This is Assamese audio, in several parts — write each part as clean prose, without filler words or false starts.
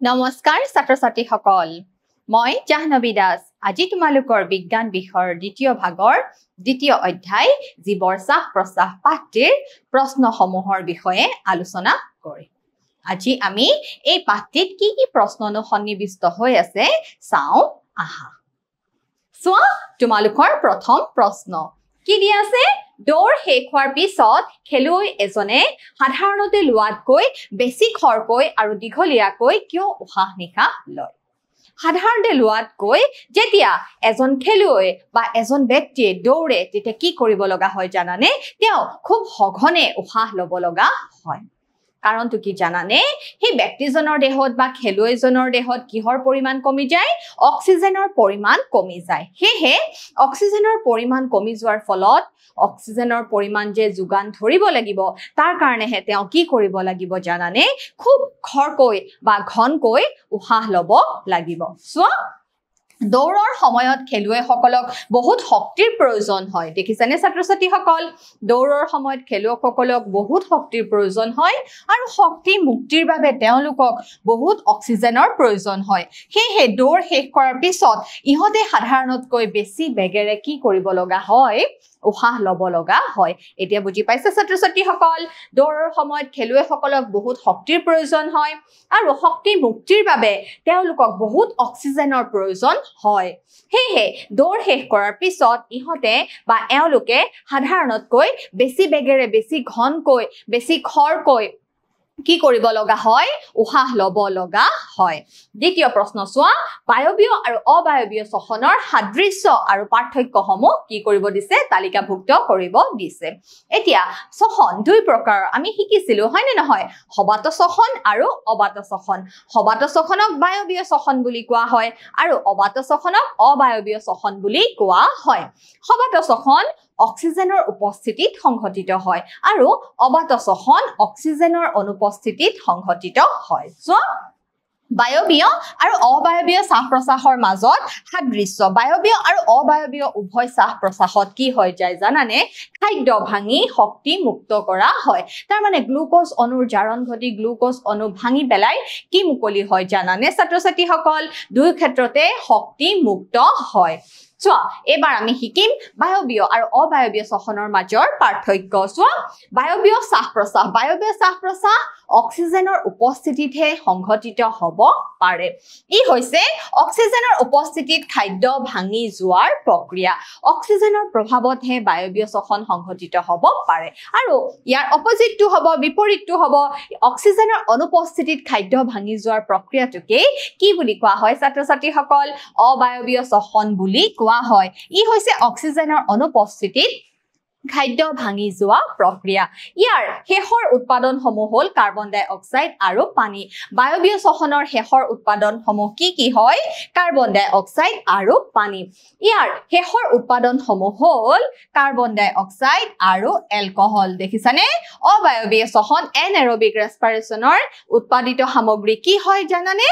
নমস্কাৰ ছাত্ৰ-ছাত্ৰী সকল মই জাহ্নবী দাস আজি তোমালোকৰ বিজ্ঞান বিষয়ৰ দ্বিতীয় ভাগৰ দ্বিতীয় অধ্যায় জীৱৰ শ্বাস প্ৰশ্বাস পাঠটিৰ প্ৰশ্নসমূহৰ বিষয়ে আলোচনা কৰিম আজি আমি এই পাঠটিত কি প্ৰশ্ননো সন্নিবিষ্ট হৈ আছে চাও আহা সোৱা তোমালোকৰ প্ৰথম প্ৰশ্ন কি দি আছে দৌৰ শেষ হোৱাৰ পিছত খেলুৱৈ এজনে সাধাৰণতে লোৱাতকৈ বেছি খৰকৈ আৰু দীঘলীয়াকৈ কিয় উশাহ নিশাহ লয় সাধাৰণতে লোৱাতকৈ যেতিয়া এজন খেলুৱৈ বা এজন ব্যক্তিয়ে দৌৰে তেতিয়া কি কৰিব লগা হয় জানানে তেওঁ খুব সঘনে উশাহ ল'ব লগা হয় কাৰণটো কি জানানে হে ব্যক্তিজনৰ দেহত বা খেলুৱৈজনৰ দেহত কিহৰ পৰিমাণ কমি যায় অক্সিজেনৰ পৰিমাণ কমি যায় হেহে অক্সিজেনৰ পৰিমাণ কমি যোৱাৰ ফলত অক্সিজেনৰ পৰিমাণ যে যোগান ধৰিব লাগিব তাৰ কাৰণেহে তেওঁ কি কৰিব লাগিব জানানে খুব খৰকৈ বা ঘনকৈ উশাহ ল'ব লাগিব সো দৌৰৰ সময়ত খেলুৱৈসকলক বহুত শক্তিৰ প্ৰয়োজন হয় দেখিছানে ছাত্ৰ-ছাত্ৰী সকল দৌৰৰ সময়ত খেলুৱৈসকলক বহুত শক্তিৰ প্ৰয়োজন হয় আৰু শক্তি মুক্তিৰ বাবে তেওঁলোকক বহুত অক্সিজেনৰ প্ৰয়োজন হয় হেহে দৌৰ শেষ কৰাৰ পিছত ইহতে সাধাৰণতকৈ বেছি বেগেৰে কি কৰিব লগা হয় উশাহ ল'ব লগা হয় এতিয়া বুজি পাইছে ছাত্ৰ-ছাত্ৰী সকল দৌৰৰ সময়ত খেলুৱৈসকলক বহুত শক্তিৰ প্ৰয়োজন হয় আৰু শক্তি মুক্তিৰ বাবে তেওঁলোকক বহুত অক্সিজেনৰ প্ৰয়োজন হয় হেহে দৌৰ শেষ কৰাৰ পিছত ইহতে বা এওঁলোকে সাধাৰণতকৈ বেছি বেগেৰে বেছি ঘনকৈ বেছি খৰকৈ কি কৰিব লগা হয় উশাহ ল'ব লগা হয় দ্বিতীয় প্ৰশ্ন সোৱা বায়বীয় আৰু অবায়বীয় শ্বসনৰ সাদৃশ্য আৰু পাৰ্থক্যসমূহ কি কৰিব দিছে তালিকাভুক্ত কৰিব দিছে এতিয়া শ্বসন দুই প্ৰকাৰ আমি শিকিছিলো হয় নে নহয় সবাত শ্বসন আৰু অবাত শ্বসন সবাত শ্বসনক বায়বীয় শ্বসন বুলি কোৱা হয় আৰু অবাত শ্বসনক অবায়বীয় শ্বসন বুলি কোৱা হয় সবাত শ্বসন অক্সিজেনৰ উপস্থিতিত সংঘটিত হয় আৰু অবাত শ্বসন অক্সিজেনৰ অনুপস্থিতিত সংঘটিত হয় সো বায়বীয় আৰু অবায়বীয় শ্বাস-প্ৰশ্বাসৰ মাজত সাদৃশ্য বায়বীয় আৰু অবায়বীয় উভয় শ্বাস-প্ৰশ্বাসত কি হৈ যায় জানানে খাদ্য ভাঙি শক্তি মুক্ত কৰা হয় তাৰ মানে গ্লুকোজ অণুৰ জাৰণ ঘটি গ্লুকোজ অণু ভাঙি পেলাই কি মুকলি হয় জানানে ছাত্ৰ-ছাত্ৰী সকল দুই ক্ষেত্ৰতে শক্তি মুক্ত হয় সোৱা এবাৰ আমি শিকিম বায়বীয় আৰু অবায়বীয় শ্বসনৰ মাজৰ পাৰ্থক্য সোৱা বায়বীয় শ্বাস-প্ৰশ্বাস অক্সিজেনৰ উপস্থিতিতহে সংঘটিত হ'ব পাৰে ই হৈছে অক্সিজেনৰ উপস্থিতিত খাদ্য ভাঙি যোৱাৰ প্ৰক্ৰিয়া অক্সিজেনৰ প্ৰভাৱতহে বায়বীয় শ্বসন সংঘটিত হ'ব পাৰে আৰু ইয়াৰ অপজিটটো হ'ব বিপৰীতটো হ'ব অক্সিজেনৰ অনুপস্থিতিত খাদ্য ভাঙি যোৱাৰ প্ৰক্ৰিয়াটোকে কি বুলি কোৱা হয় ছাত্ৰ-ছাত্ৰীসকল অবায়বীয় শ্বসন বুলি কোৱা হয় ই হৈছে অক্সিজেনৰ অনুপস্থিতিত খাদ্য ভাঙি যোৱা প্ৰক্ৰিয়া ইয়াৰ শেষৰ উৎপাদনসমূহ হ'ল কাৰ্বন ডাই অক্সাইড আৰু পানী বায়বীয় শ্বসনৰ শেষৰ উৎপাদনসমূহ কি হয় কাৰ্বন ডাই অক্সাইড আৰু পানী ইয়াৰ শেষৰ উৎপাদনসমূহ হ'ল কাৰ্বন ডাই অক্সাইড আৰু এলকহল দেখিছানে অবায়বীয় শ্বসন এনএৰবিক ৰেসপিৰেচনৰ উৎপাদিত সামগ্ৰী কি হয় জানানে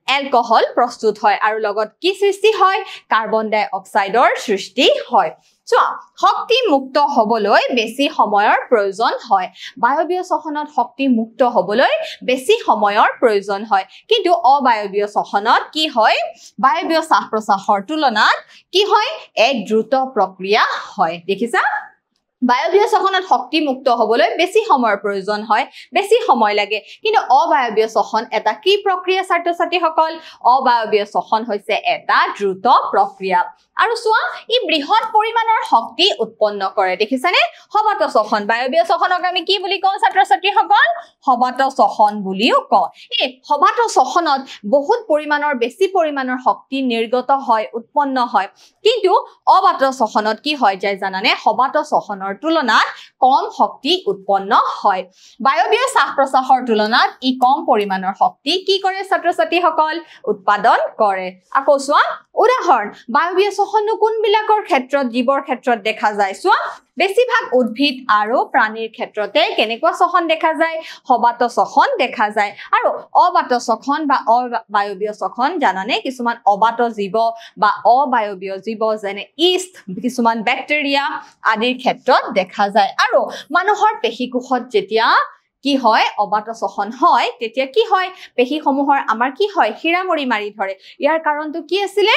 এলকহল প্ৰস্তুত হয় আৰু লগত কি সৃষ্টি হয় কাৰ্বন ডাই অক্সাইডৰ সৃষ্টি হয় সোৱা শক্তি মুক্ত হ'বলৈ বেছি সময়ৰ প্ৰয়োজন হয় বায়বীয় শ্বসনত শক্তি মুক্ত হ'বলৈ বেছি সময়ৰ প্ৰয়োজন হয় কিন্তু অবায়বীয় শ্বসনত কি হয় বায়বীয় শ্বাস-প্ৰশ্বাসৰ তুলনাত কি হয় এক দ্ৰুত প্ৰক্ৰিয়া হয় দেখিছা বায়বীয় শ্বসনত শক্তি মুক্ত হ'বলৈ বেছি সময়ৰ প্ৰয়োজন হয় বেছি সময় লাগে কিন্তু অবায়বীয় শ্বসন এটা কি প্ৰক্ৰিয়া ছাত্ৰ-ছাত্ৰীসকল অবায়বীয় শ্বসন হৈছে এটা দ্ৰুত প্ৰক্ৰিয়া আৰু সোৱা ই বৃহৎ পৰিমাণৰ শক্তি উৎপন্ন কৰে দেখিছানে সবাত শ্বসন বায়বীয় শ্বসনক আমি কি বুলি কওঁ ছাত্ৰ-ছাত্ৰীসকল সবাত শ্বসন বুলিও কওঁ এই সবাত শ্বসনত বহুত পৰিমাণৰ বেছি পৰিমাণৰ শক্তি নিৰ্গত হয় উৎপন্ন হয় কিন্তু অবাত শ্বসনত কি হয় যায় জানানে সবাত শ্বসনৰ তুলনাত কম শক্তি উৎপন্ন হয় বায়বীয় শ্বাস-প্ৰশ্বাসৰ তুলনাত ই কম পৰিমাণৰ শক্তি কি কৰে ছাত্ৰ-ছাত্ৰীসকল উৎপাদন কৰে আকৌ সোৱা উদাহৰণ বায়বীয় শ্বসন কোনবিলাকৰ ক্ষেত্ৰত জীৱৰ ক্ষেত্ৰত দেখা যায় সোৱা বেছিভাগ উদ্ভিদ আৰু প্ৰাণীৰ ক্ষেত্ৰতে কেনেকুৱা শ্বসন দেখা যায় সবাত শ্বসন দেখা যায় আৰু অবাত শ্বসন বা অবায়বীয় শ্বসন জানানে কিছুমান অবাত জীৱ বা অবায়বীয় জীৱ যেনে ইষ্ট কিছুমান বেক্টেৰিয়া আদিৰ ক্ষেত্ৰত দেখা যায় আৰু মানুহৰ পেশীকোষত যেতিয়া কি হয় অবাত শ্বসন হয় তেতিয়া কি হয় পেশীসমূহৰ আমাৰ কি হয় হিৰামৰি মাৰি ধৰে ইয়াৰ কাৰণটো কি আছিল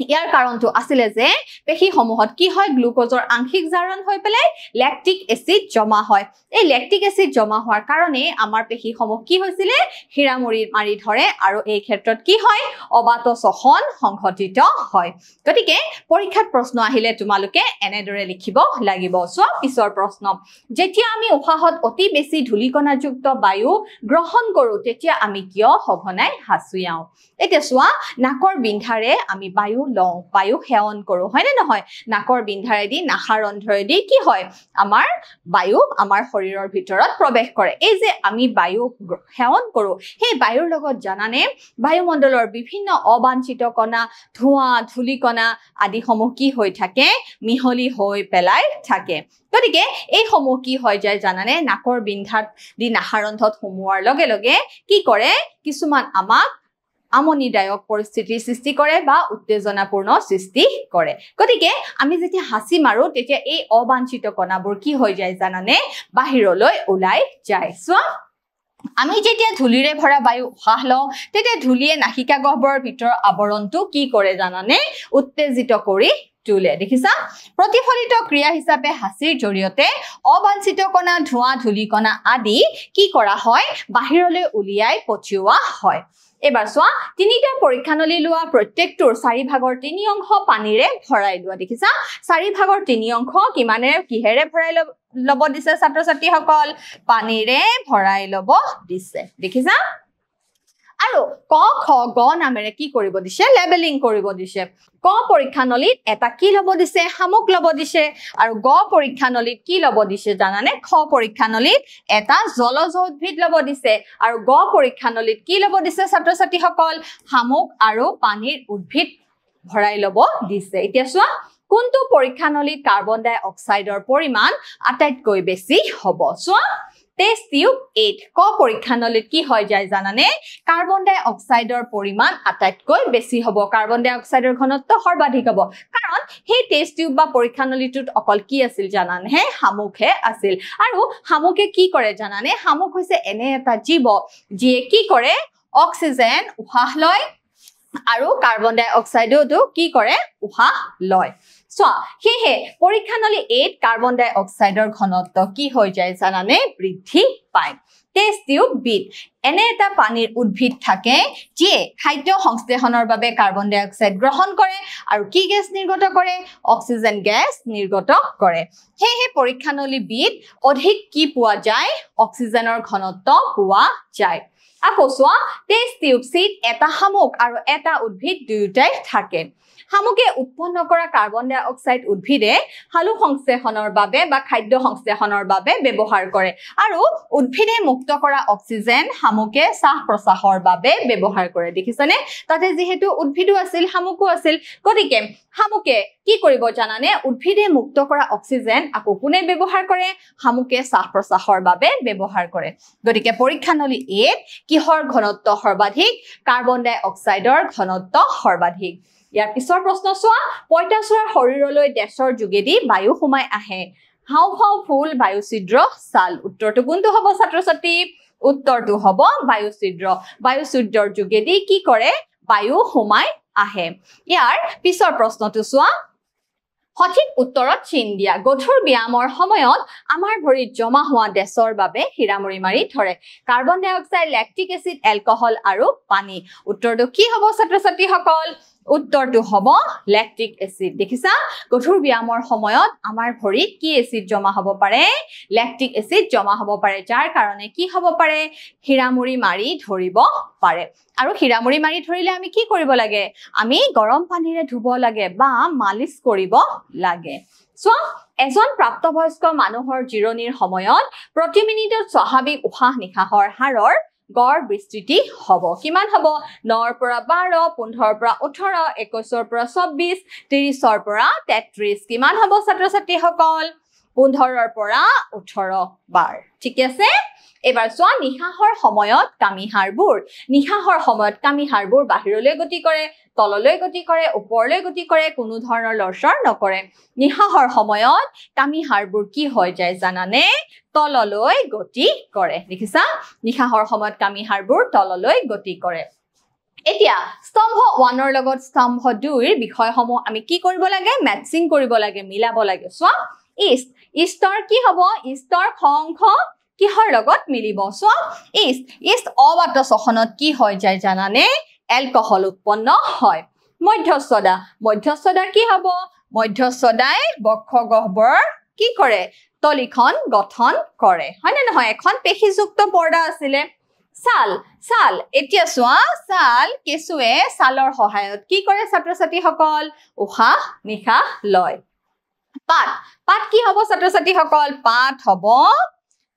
ইয়াৰ কাৰণটো আছিল যে পেশীসমূহত কি হয় গ্লুকোজৰ আংশিক জাৰণ হৈ পেলাই ল্যাকটিক এসিড জমা হয় এই ল্যাকটিক এসিড জমা হোৱাৰ কাৰণে আমাৰ পেশীসমূহ কি হৈছিল হিৰামৰি মাৰি ধৰে আৰু এই ক্ষেত্ৰত কি হয় অবাত শ্বসন সংঘটিত হয় গতিকে পৰীক্ষাত প্ৰশ্ন আহিলে তোমালোকে এনেদৰে লিখিব লাগিব সো পিছৰ প্ৰশ্ন যেতিয়া আমি উশাহত অতি বেছি ধূলিকণাযুক্ত বায়ু গ্ৰহণ কৰো তেতিয়া আমি কিয় সঘনাই হাঁচুয়াও এতিয়া সোৱা নাকৰ বিন্ধাৰে আমি বায়ু লওঁ বায়ু সেৱন কৰো হয় নে নহয় নাকৰ বিন্ধাৰেদি নাসাৰন্ধ্ৰেদি কি হয় আমাৰ বায়ু আমাৰ শৰীৰৰ ভিতৰত প্ৰৱেশ কৰে এই যে আমি বায়ু সেৱন কৰো সেই বায়ুৰ লগত জানানে বায়ুমণ্ডলৰ বিভিন্ন অবাঞ্ছিত কণা ধোঁৱা ধূলিকণা আদি সমূহ কি হৈ থাকে মিহলি হৈ পেলাই থাকে গতিকে এই সমূহ কি হৈ যায় জানানে নাকৰ বিন্ধাত দি নাসাৰন্ধ্ৰত সোমোৱাৰ লগে লগে কি কৰে কিছুমান আমাক আমনিদায়ক পৰিস্থিতিৰ সৃষ্টি কৰে বা উত্তেজনাপূৰ্ণ সৃষ্টি কৰে গতিকে আমি যেতিয়া হাসি মাৰো তেতিয়া এই অবাঞ্ছিত কণাবোৰ কি হৈ যায় জানানে বাহিৰলৈ ওলাই যায় সো আমি যেতিয়া ধুলিৰে ভৰা বায়ু উশাহ লওঁ তেতিয়া ধুলিয়ে নাসিকা গহ্বৰৰ ভিতৰৰ আৱৰণটো কি কৰে জানানে উত্তেজিত কৰি তুলে দেখিছা প্ৰতিফলিত ক্ৰিয়া হিচাপে হাসিৰ জৰিয়তে অবাঞ্ছিত কণা ধোঁৱা ধূলিকণা আদি কি কৰা হয় বাহিৰলৈ উলিয়াই পঠিওৱা হয় এবাৰ সোৱা তিনিটা পৰীক্ষানলী লোৱা প্ৰত্যেকটোৰ 4/3 অংশ পানীৰে ভৰাই লোৱা দেখিছা 4/3 অংশ কিমানেৰে কিহেৰে ভৰাই লব দিছে ছাত্ৰ ছাত্ৰীসকল পানীৰে ভৰাই লব দিছে দেখিছা আৰু ক খ গ নামেৰে কি কৰিব দিছে লেবেলিং কৰিব দিছে ক পৰীক্ষানলীত এটা কি লব দিছে হামুক লব দিছে আৰু গ পৰীক্ষানলীত কি লব দিছে জানানে খ পৰীক্ষানলীত এটা জলজ উদ্ভিদ লব দিছে আৰু গ পৰীক্ষানলীত কি লব দিছে ছাত্ৰ ছাত্ৰীসকল হামুক আৰু পানীৰ উদ্ভিদ ভৰাই লব দিছে এতিয়া চোৱা কোনটো পৰীক্ষানলীত কাৰ্বন ডাই অক্সাইডৰ পৰিমাণ আটাইতকৈ বেছি হ'ব চোৱা টেষ্ট টিউব 8 ক পৰীক্ষানলীত কি হৈ যায় জানানে কাৰ্বন ডাই অক্সাইডৰ পৰিমাণ আটাইতকৈ বেছি হ'ব কাৰ্বন ডাই অক্সাইডৰ ঘনত্ব সৰ্বাধিক হ'ব কাৰণ সেই টেষ্ট টিউব বা পৰীক্ষানলীটোত অকল কি আছিল জানানে হামুকহে আছিল আৰু হামুকে কি কৰে জানানে হামুক হৈছে এনে এটা জীৱ যিয়ে কি কৰে অক্সিজেন উশাহ লয় আৰু কাৰ্বন ডাই অক্সাইডটো কি কৰে উশাহ লয় সোৱা হেহে পৰীক্ষানলী 8 কাৰ্বন ডাই অক্সাইডৰ ঘনত্ব কি হৈ যায় জানানে বৃদ্ধি পায় টেষ্ট টিউব বিট এনে এটা পানীৰ উদ্ভিদ থাকে যিয়ে খাদ্য সংশ্লেষণৰ বাবে কাৰ্বন ডাই অক্সাইড গ্ৰহণ কৰে আৰু কি গেছ নিৰ্গত কৰে অক্সিজেন গেছ নিৰ্গত কৰে হেহে পৰীক্ষানলী বিট অধিক কি পোৱা যায় অক্সিজেনৰ ঘনত্ব পোৱা যায় আকৌ সোৱা টেষ্ট টিউব সিট এটা হামুক আৰু এটা উদ্ভিদ দুয়োটাই থাকে হামুকে উৎপন্ন কৰা কাৰ্বন ডাই অক্সাইড উদ্ভিদে হালু সংশ্লেষণৰ বাবে বা খাদ্য সংশ্লেষণৰ বাবে ব্যৱহাৰ কৰে আৰু উদ্ভিদে মুক্ত কৰা অক্সিজেন হামুকে শ্বাস প্ৰশ্বাসৰ বাবে ব্যৱহাৰ কৰে দেখিছানে তাতে যেহেতু উদ্ভিদো আছিল হামুকো আছিল গতিকে হামুকে কি কৰিব জানানে উদ্ভিদে মুক্ত কৰা অক্সিজেন আকৌ কোনে ব্যৱহাৰ কৰে হামুকে শ্বাস প্ৰশ্বাসৰ বাবে ব্যৱহাৰ কৰে গতিকে পৰীক্ষানলী 8 কিহৰ ঘনত্ব সৰ্বাধিক কাৰ্বন ডাই অক্সাইডৰ ঘনত্ব সৰ্বাধিক ইয়াৰ পিছৰ প্ৰশ্ন সোৱা পইতাচোৰাৰ শৰীৰলৈ ডেছৰ যোগেদি বায়ু সোমাই আহে হাওঁফাওঁ ফুল বায়ু ছিদ্ৰ ছাল উত্তৰটো কোনটো হ'ব ছাত্ৰ ছাত্ৰী উত্তৰটো হ'ব বায়ু ছিদ্ৰৰ যোগেদি কি কৰে বায়ু সোমাই আহে ইয়াৰ পিছৰ প্ৰশ্নটো সোৱা সঠিক উত্তৰত চিন দিয়া গধুৰ ব্যায়ামৰ সময়ত আমাৰ ভৰিত জমা হোৱা ডেছৰ বাবে হিৰামৰি মাৰি ধৰে কাৰ্বন ডাই অক্সাইড ল্যাকটিক এসিড এলকহল আৰু পানী উত্তৰটো কি হ'ব ছাত্ৰ ছাত্ৰীসকল উত্তৰটো হ'ব ল্যাকটিক এসিড দেখিছা গধুৰ ব্যায়ামৰ সময়ত আমাৰ ভৰিত কি এসিড জমা হ'ব পাৰে ল্যাকটিক এসিড জমা হ'ব পাৰে যাৰ কাৰণে কি হ'ব পাৰে হিৰামৰি মাৰি ধৰিব পাৰে আৰু হিৰামৰি মাৰি ধৰিলে আমি কি কৰিব লাগে আমি গৰম পানীৰে ধুব লাগে বা মালিশ কৰিব লাগে সো এজন প্ৰাপ্তবয়স্ক মানুহৰ জিৰণিৰ সময়ত প্ৰতি মিনিটত স্বাভাৱিক উশাহ নিশাহৰ হাৰৰ গড় বিস্তৃতি হ'ব কিমান হ'ব 9 পৰা 12 15 পৰা 18 21 পৰা 24 30 পৰা 33 কিমান হ'ব ছাত্ৰ ছাত্ৰীসকল 15 পৰা 18 বাৰ ঠিক আছে এবাৰ চোৱা নিশাহৰ সময়ত কামিহাৰবোৰ নিশাহৰ সময়ত কামিহাৰবোৰ বাহিৰলৈ গতি কৰে তললৈ গতি কৰে ওপৰলৈ গতি কৰে কোনো ধৰণৰ লৰচৰ নকৰে নিশাহৰ সময়ত কামিহাৰবোৰ কি হৈ যায় জানানে তললৈ গতি কৰে দেখিছা নিশাহৰ সময়ত কামিহাৰবোৰ তললৈ গতি কৰে এতিয়া স্তম্ভ 1 ৰ লগত স্তম্ভ 2 ৰ বিষয়সমূহ আমি কি কৰিব লাগে ম্যাচিং কৰিব লাগে মিলাব লাগে চোৱা ইষ্টৰ কি হ'ব ইষ্টৰ খংখ কিহৰ লগত মিলিব চোৱা ইষ্ট অবাত সখনত কি হৈ যায় জানানে এলকহল উৎপন্ন হয় মধ্যস্থদা কি হ'ব মধ্যস্থদাই বক্ষ গহ্বৰ কি কৰে তলিখন গঠন কৰে হয় নে নহয় এখন পেশীযুক্ত পৰ্দা আছিলে ছাল এতিয়া চোৱা ছাল কেঁচুৱে ছালৰ সহায়ত কি কৰে ছাত্ৰ-ছাত্ৰীসকল উশাহ নিশাহ লয় পাত কি হ'ব ছাত্ৰ-ছাত্ৰীসকল পাত হ'ব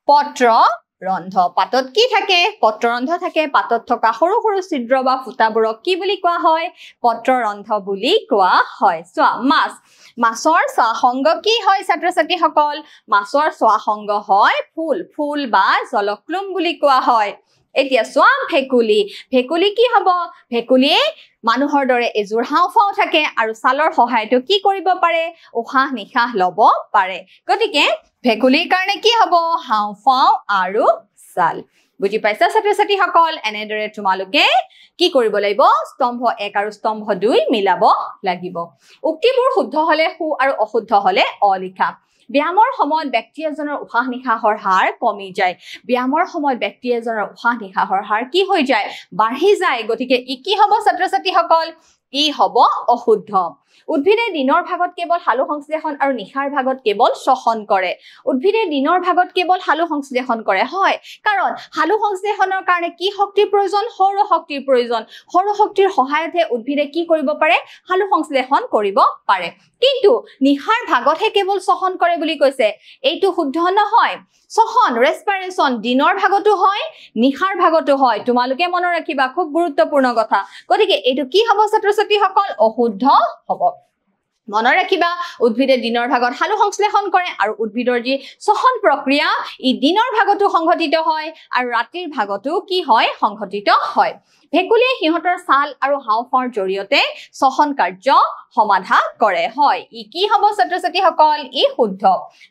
পত্ৰ ৰন্ধ পাতত কি থাকে পত্ৰ ৰন্ধ থাকে পাতত থকা সৰু সৰু ছিদ্ৰ বা ফুটাবোৰক কি বুলি কোৱা হয় পত্ৰ ৰন্ধ বুলি কোৱা হয় চোৱা মাছৰ স্বাসংগ কি হয় ছাত্ৰ-ছাত্ৰীসকল মাছৰ স্বাসংগ হয় ফুল বা জলক্লুম বুলি কোৱা হয় এতিয়া চোৱা ভেকুলি কি হ'ব ভেকুলিয়ে মানুহৰ দৰে এজোৰ হাওঁফাও থাকে আৰু ছালৰ সহায়টো কি কৰিব পাৰে উশাহ নিশাহ ল'ব পাৰে গতিকে ভেকুলিৰ কাৰণে কি হ'ব হাওঁফাও আৰু ছাল বুজি পাইছা ছাত্ৰ-ছাত্ৰীসকল এনেদৰে তোমালোকে কি কৰিব লাগিব স্তম্ভ 1 আৰু স্তম্ভ 2 মিলাব লাগিব উক্তিবোৰ শুদ্ধ হলে সু আৰু অশুদ্ধ হলে অলিখা ব্যায়ামৰ সময়ত ব্যক্তি এজনৰ উশাহ নিশাহৰ হাৰ কমি যায় ব্যায়ামৰ সময়ত ব্যক্তি এজনৰ উশাহ নিশাহৰ হাৰ কি হৈ যায় বাঢ়ি যায় গতিকে ই কি হ'ব ছাত্ৰ-ছাত্ৰীসকল ই হ'ব অশুদ্ধ উদ্ভিদে দিনৰ ভাগত কেৱল হালু সংশ্লেষণ আৰু নিশাৰ ভাগত কেৱল শ্বসন কৰে উদ্ভিদে দিনৰ ভাগত কেৱল হালু সংশ্লেষণ কৰে হয় কাৰণ হালু সংশ্লেষণৰ কাৰণে কি শক্তিৰ প্ৰয়োজন সৌৰ শক্তিৰ সহায়তহে উদ্ভিদে কি কৰিব পাৰে হালু সংশ্লেষণ কৰিব পাৰে কিন্তু নিশাৰ ভাগতহে কেৱল শ্বসন কৰে বুলি কৈছে এইটো শুদ্ধ নহয় শ্বসন ৰেসপিৰেচন দিনৰ ভাগতো হয় নিশাৰ ভাগতো হয় তোমালোকে মনত ৰাখিবা খুব গুৰুত্বপূৰ্ণ কথা গতিকে এইটো কি হ'ব ছাত্ৰ-ছাত্ৰীসকল অশুদ্ধ হ'ব মনত ৰাখিবা উদ্ভিদে দিনৰ ভাগত হালু সংশ্লেষণ কৰে আৰু উদ্ভিদৰ যি শ্বসন প্ৰক্ৰিয়া ই দিনৰ ভাগতো সংঘটিত হয় আৰু ৰাতিৰ ভাগতো কি হয় সংঘটিত হয় ভেকুলিয়ে সিহঁতৰ ছাল আৰু হাওঁফাওৰ জৰিয়তে শ্বসন কাৰ্য সমাধা কৰে হয় ই কি হ'ব ছাত্ৰ-ছাত্ৰীসকল ই শুদ্ধ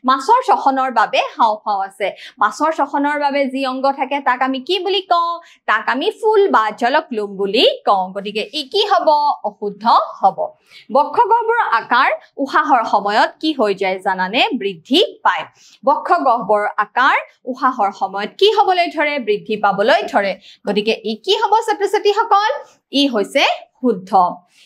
মাছৰ শ্বসনৰ বাবে হাওঁফাও আছে মাছৰ শ্বসনৰ বাবে যি অংগ থাকে তাক আমি কি বুলি কওঁ তাক আমি ফুল বা জলক্লুম বুলি কওঁ গতিকে ই কি হ'ব অশুদ্ধ হ'ব বক্ষগহ্বৰৰ আকাৰ উশাহৰ সময়ত কি হৈ যায় জানানে বৃদ্ধি পায় বক্ষগহ্বৰৰ আকাৰ উশাহৰ সময়ত কি হ'বলৈ ধৰে বৃদ্ধি পাবলৈ ধৰে গতিকে ই কি হ'ব ছাত্ৰ-ছাত্ৰীসকল ই হৈছে শুদ্ধ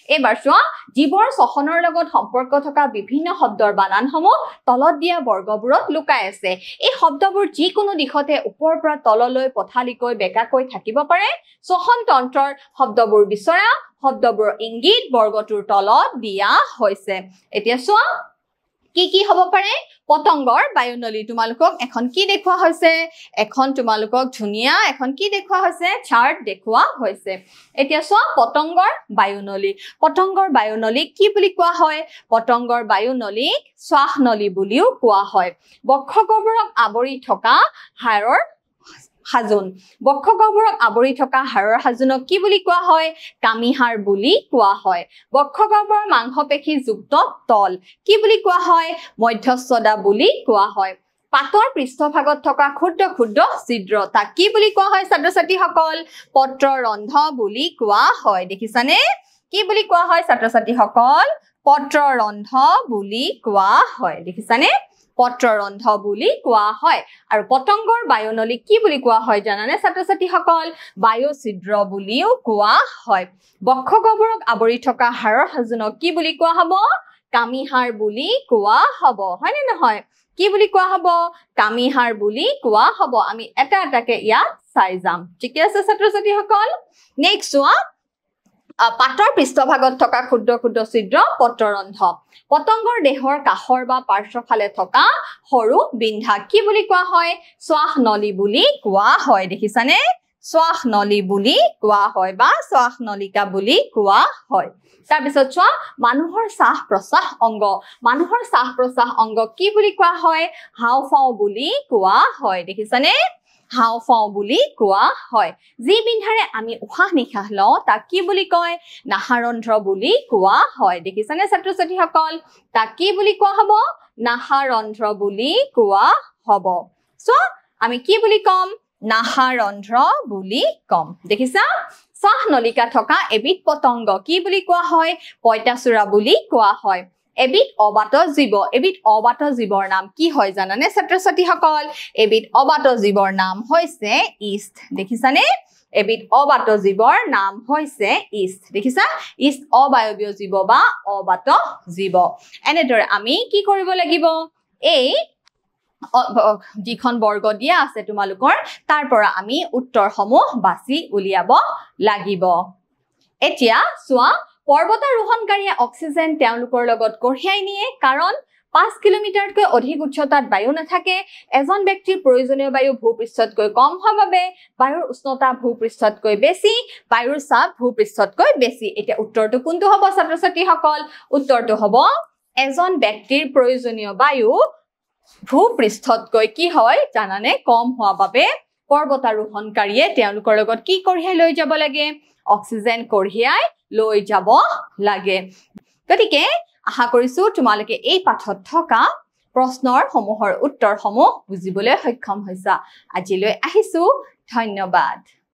এবাৰ চোৱা জীৱৰ শ্বসনৰ লগত সম্পৰ্ক থকা বিভিন্ন শব্দৰ বানানসমূহ তলত দিয়া বৰ্গবোৰত লুকাই আছে এই শব্দবোৰ যিকোনো দিশতে ওপৰৰ পৰা তললৈ পথালিকৈ বেকাকৈ থাকিব পাৰে শ্বসন তন্ত্ৰৰ শব্দবোৰ বিচৰা শব্দবোৰ ইংগিত বৰ্গটোৰ তলত দিয়া হৈছে এতিয়া চোৱা কি হ'ব পাৰে পতংগৰ বায়ুনলী তোমালোকক এখন কি দেখুৱা হৈছে এখন তোমালোকক ধুনিয়া এখন কি দেখুৱা হৈছে চাৰ্ট দেখুৱা হৈছে এতিয়া চোৱা পতংগৰ বায়ুনলী কি বুলি কোৱা হয় পতংগৰ বায়ুনলীক শ্বাসনলী বুলিও কোৱা হয় বক্ষগহ্বৰক আৱৰি থকা হাড়ৰ হাজুনক কি বুলি কোৱা হয় কামিহাৰ বুলি কোৱা হয় বক্ষগহ্বৰৰ মাংসপেশী যুক্ত তল কি বুলি কোৱা হয় মধ্যস্থদা বুলি কোৱা হয় পাতৰ পৃষ্ঠভাগত থকা ক্ষুদ্ৰ ক্ষুদ্ৰ ছিদ্ৰ তাক কি বুলি কোৱা হয় ছাত্ৰ-ছাত্ৰীসকল পত্ৰ ৰন্ধ বুলি কোৱা হয় দেখিছানে কি বুলি কোৱা হয় ছাত্ৰ-ছাত্ৰীসকল পত্ৰ ৰন্ধ বুলি কোৱা হয় দেখিছানে পত্ৰ ৰন্ধ বুলি কোৱা হয় আৰু পতংগৰ বায়ুনলী কি বুলি কোৱা হয় জানানে ছাত্ৰ-ছাত্ৰীসকল বায়ু ছিদ্ৰ বুলিও কোৱা হয় বক্ষগহ্বৰক আৱৰি থকা হাড়ৰ হাজুনক কি বুলি কোৱা হ'ব কামিহাৰ বুলি কোৱা হ'ব হয় নে নহয় কি বুলি কোৱা হ'ব কামিহাৰ বুলি কোৱা হ'ব আমি এটা এটাকে ইয়াত চাই যাম ঠিক আছে ছাত্ৰ-ছাত্ৰীসকল নেক্সট চোৱা পাতৰ পৃষ্ঠভাগত থকা ক্ষুদ্ৰ ক্ষুদ্ৰ ছিদ্ৰ পত্ৰৰন্ধ পতংগৰ দেহৰ কাষৰ বা পাৰ্শ্বফালে থকা সৰু বিন্ধা কি বুলি কোৱা হয় শ্বাসনলী বুলি কোৱা হয় দেখিছানে শ্বাসনলী বুলি কোৱা হয় বা শ্বাসনলিকা বুলি কোৱা হয় তাৰ পিছত চোৱা মানুহৰ শ্বাস প্ৰশ্বাস অংগ কি বুলি কোৱা হয় হাওঁফাও বুলি কোৱা হয় দেখিছানে হাওঁফাওঁ বুলি কোৱা হয় যি বিন্ধাৰে আমি উশাহ নিশাহ লওঁ তাক কি বুলি কয় নাসাৰন্ধ্ৰ বুলি কোৱা হয় দেখিছানে ছাত্ৰ ছাত্ৰীসকল তাক কি বুলি কোৱা হ'ব নাসাৰন্ধ্ৰ বুলি কোৱা হ'ব সো আমি কি বুলি কম নাসাৰন্ধ্ৰ বুলি কম দেখিছা শ্বাস নলিকা থকা এবিধ পতংগ কি বুলি কোৱা হয় পইতাচোৰা বুলি কোৱা হয় এবিধ অবাত জীৱৰ নাম কি হয় জানানে ছাত্ৰ ছাত্ৰীসকল এবিধ অবাত জীৱৰ নাম হৈছে ইষ্ট দেখিছানে এবিধ অবাত জীৱৰ নাম হৈছে ইষ্ট দেখিছা ইষ্ট অবায়বীয় জীৱ বা অবাত জীৱ এনেদৰে আমি কি কৰিব লাগিব এই যিখন বৰ্গ দিয়া আছে তোমালোকৰ তাৰ পৰা আমি উত্তৰসমূহ বাছি উলিয়াব লাগিব এতিয়া চোৱা পৰ্বতাৰোহণকাৰীয়ে অক্সিজেন তেওঁলোকৰ লগত কঢ়িয়াই নিয়ে কাৰণ 5 কিলোমিটাৰতকৈ অধিক উচ্চতাত বায়ু নাথাকে এজন ব্যক্তিৰ প্ৰয়োজনীয় বায়ু ভূপৃষ্ঠতকৈ কম হোৱাৰ বাবে বায়ুৰ উষ্ণতা ভূপৃষ্ঠতকৈ বেছি বায়ুৰ চাপ ভূপৃষ্ঠতকৈ বেছি এতিয়া উত্তৰটো কোনটো হ'ব ছাত্ৰ ছাত্ৰীসকল উত্তৰটো হ'ব এজন ব্যক্তিৰ প্ৰয়োজনীয় বায়ু ভূপৃষ্ঠতকৈ কি হয় জানানে কম হোৱা বাবে পৰ্বতাৰোহণকাৰীয়ে তেওঁলোকৰ লগত কি কঢ়িয়াই লৈ যাব লাগে অক্সিজেন কঢ়িয়াই লৈ যাব লাগে গতিকে আশা কৰিছো তোমালোকে এই পাঠত থকা প্ৰশ্নৰ সমূহৰ উত্তৰসমূহ বুজিবলৈ সক্ষম হৈছা আজিলৈ আহিছো ধন্যবাদ